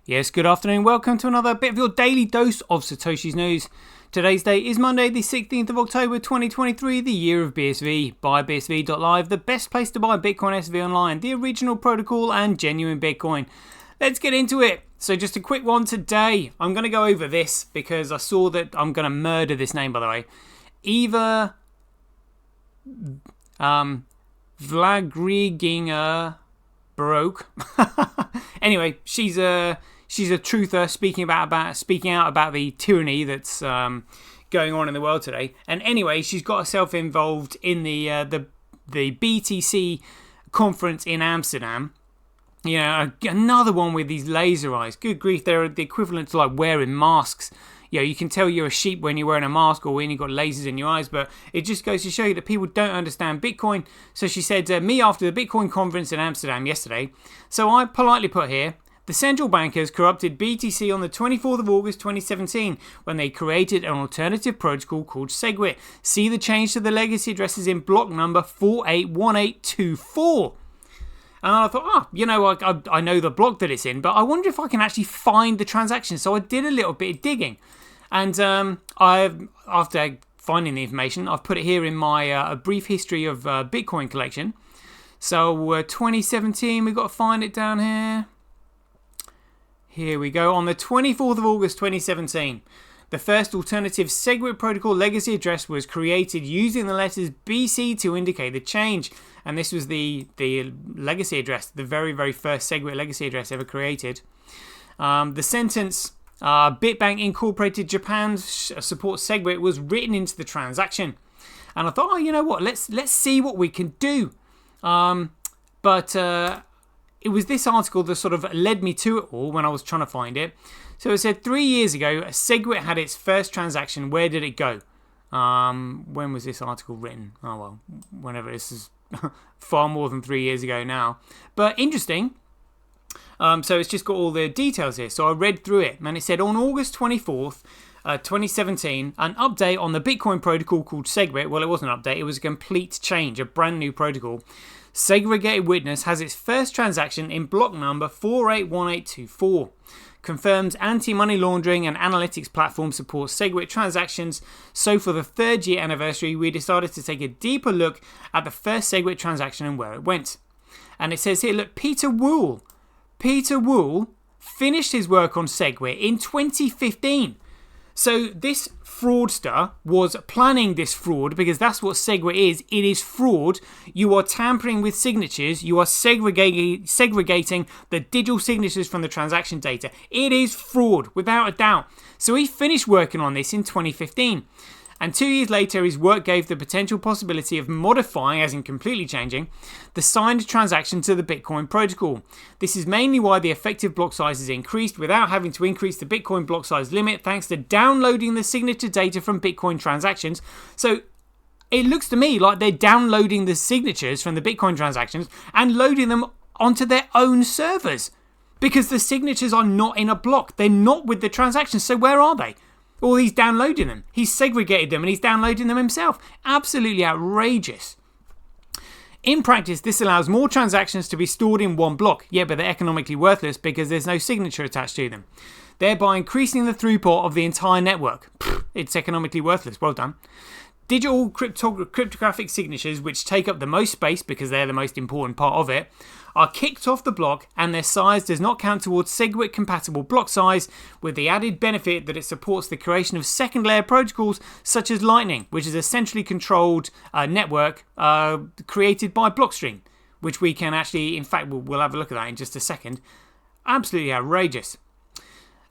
Yes, good afternoon. Welcome to another bit of your daily dose of Satoshi's news. Today's date is Monday, the 16th of October 2023, the year of BSV. Buy BSV.live, the best place to buy Bitcoin SV online, the original protocol and genuine Bitcoin. Let's get into it. So just a quick one today. I'm going to go over this because I saw that I'm going to murder this name, by the way. Eva Vlagriginger Baroque. Anyway, she's a truther speaking out about the tyranny that's going on in the world today. And anyway, she's got herself involved in the BTC conference in Amsterdam. You know, another one with these laser eyes. Good grief, they're the equivalent to like wearing masks. You know, you can tell you're a sheep when you're wearing a mask or when you've got lasers in your eyes, but it just goes to show you that people don't understand Bitcoin. So she said, me after the Bitcoin conference in Amsterdam yesterday. So I politely put here, the central bankers corrupted BTC on the 24th of August 2017 when they created an alternative protocol called Seg-Shit. See the change to the legacy addresses in block number 481824. And I thought, I know the block that it's in, but I wonder if I can actually find the transaction. So I did a little bit of digging. And after finding the information, I've put it here in my a brief history of Bitcoin collection. So 2017, we've got to find it down here. Here we go. On the 24th of August 2017, the first alternative Seg-Shit protocol legacy address was created using the letters BC to indicate the change. And this was the legacy address, the very, very first Seg-Shit legacy address ever created. The sentence, Bitbank Incorporated Japan supports Seg-Shit, was written into the transaction. And I thought, you know what, let's see what we can do. But it was this article that sort of led me to it all when I was trying to find it. So it said 3 years ago, Seg-Shit had its first transaction. Where did it go? When was this article written? Oh, well, whenever. This is far more than 3 years ago now. But interesting. So it's just got all the details here. So I read through it. And it said on August 24th, 2017, an update on the Bitcoin protocol called Seg-Shit. Well, it wasn't an update. It was a complete change, a brand new protocol. Segregated Witness has its first transaction in block number 481824. Confirms anti-money laundering and analytics platform supports Seg-Shit transactions. So for the 3rd year anniversary, we decided to take a deeper look at the first Seg-Shit transaction and where it went. And it says here, look, Peter Wool finished his work on Seg-Shit in 2015. So this fraudster was planning this fraud because that's what Seg-Shit is. It is fraud. You are tampering with signatures. You are segregating the digital signatures from the transaction data. It is fraud, without a doubt. So he finished working on this in 2015. And 2 years later, his work gave the potential possibility of modifying, as in completely changing, the signed transaction to the Bitcoin protocol. This is mainly why the effective block size is increased without having to increase the Bitcoin block size limit thanks to downloading the signature data from Bitcoin transactions. So it looks to me like they're downloading the signatures from the Bitcoin transactions and loading them onto their own servers. Because the signatures are not in a block. They're not with the transactions. So where are they? Or he's downloading them. He's segregated them and he's downloading them himself. Absolutely outrageous. In practice, this allows more transactions to be stored in one block. Yeah, but they're economically worthless because there's no signature attached to them, thereby increasing the throughput of the entire network. It's economically worthless. Well done. Digital cryptographic signatures, which take up the most space because they're the most important part of it, are kicked off the block and their size does not count towards Seg-Shit compatible block size, with the added benefit that it supports the creation of second layer protocols such as Lightning, which is a centrally controlled network created by Blockstream, which we can actually, in fact, we'll have a look at that in just a second. Absolutely outrageous.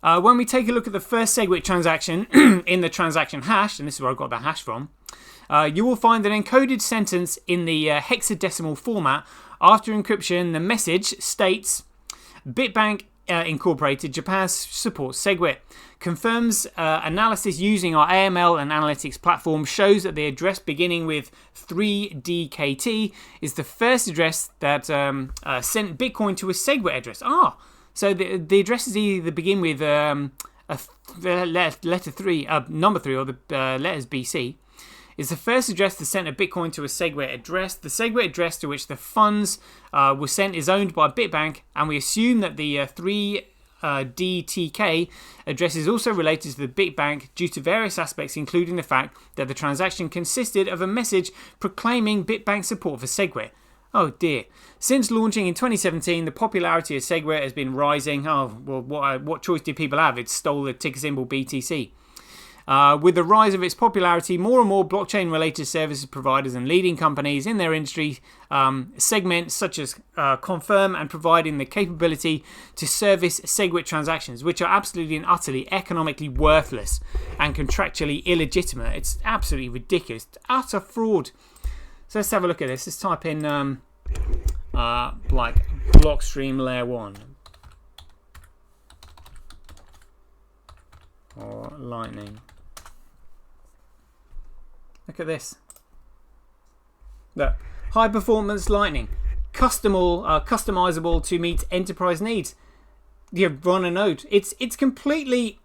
When we take a look at the first Seg-Shit transaction in the transaction hash, and this is where I got the hash from, you will find an encoded sentence in the hexadecimal format. After encryption, the message states, Bitbank Incorporated Japan supports Seg-Shit. Confirms analysis using our AML and analytics platform shows that the address beginning with 3DKT is the first address that sent Bitcoin to a Seg-Shit address. So the addresses either begin with letter 3, number 3, or the letters BC. Is the first address that sent a Bitcoin to a Seg-Shit address. The Seg-Shit address to which the funds were sent is owned by Bitbank, and we assume that the 3 DTK address is also related to the Bitbank due to various aspects, including the fact that the transaction consisted of a message proclaiming Bitbank support for SegWit. Oh dear. Since launching in 2017, the popularity of SegWit has been rising. Oh, well, what choice did people have? It stole the ticker symbol BTC. With the rise of its popularity, more and more blockchain-related services providers and leading companies in their industry segment, such as confirm and providing the capability to service SegWit transactions, which are absolutely and utterly economically worthless and contractually illegitimate. It's absolutely ridiculous. It's utter fraud. So let's have a look at this. Let's type in like Blockstream Layer 1 or Lightning. Look at this. Look, high performance Lightning, customizable to meet enterprise needs. You run a node. It's completely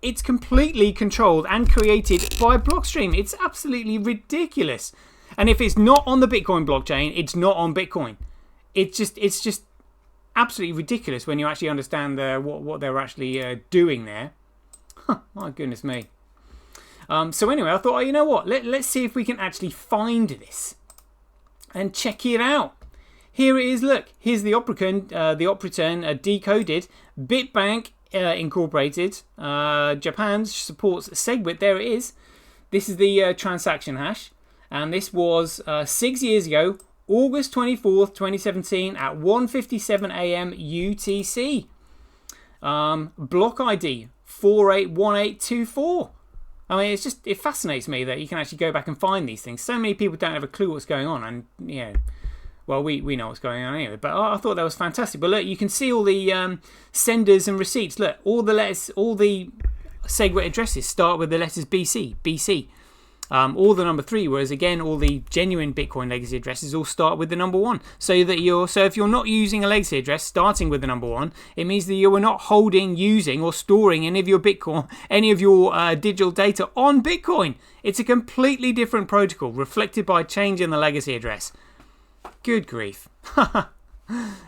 controlled and created by Blockstream. It's absolutely ridiculous. And if it's not on the Bitcoin blockchain, it's not on Bitcoin. It's just absolutely ridiculous when you actually understand what they're actually doing there. Huh, my goodness me. So anyway, I thought, oh, you know what? Let's see if we can actually find this and check it out. Here it is. Look, here's the Operaturn decoded. Bitbank Incorporated, Japan supports SegWit. There it is. This is the transaction hash. And this was 6 years ago, August 24th, 2017 at 1:57 a.m. UTC. Block ID 481824. I mean, it fascinates me that you can actually go back and find these things. So many people don't have a clue what's going on, and well, we know what's going on anyway. But I thought that was fantastic. But look, you can see all the senders and receipts. Look, all the letters, all the SegWit addresses start with the letters BC. All the number 3, whereas again, all the genuine Bitcoin legacy addresses all start with the number 1. So if you're not using a legacy address starting with the number 1, it means that you are not holding, using, or storing any of your Bitcoin, any of your digital data on Bitcoin. It's a completely different protocol, reflected by change in the legacy address. Good grief.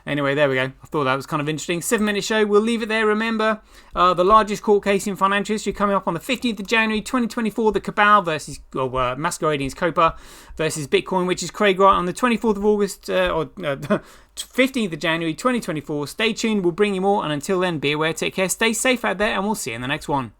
Anyway, there we go. I thought that was kind of interesting. 7-minute show. We'll leave it there. Remember, the largest court case in financial history coming up on the 15th of January 2024. The Cabal versus, masquerading as Copa versus Bitcoin, which is Craig Wright on the 24th of August, 15th of January 2024. Stay tuned. We'll bring you more. And until then, be aware, take care, stay safe out there, and we'll see you in the next one.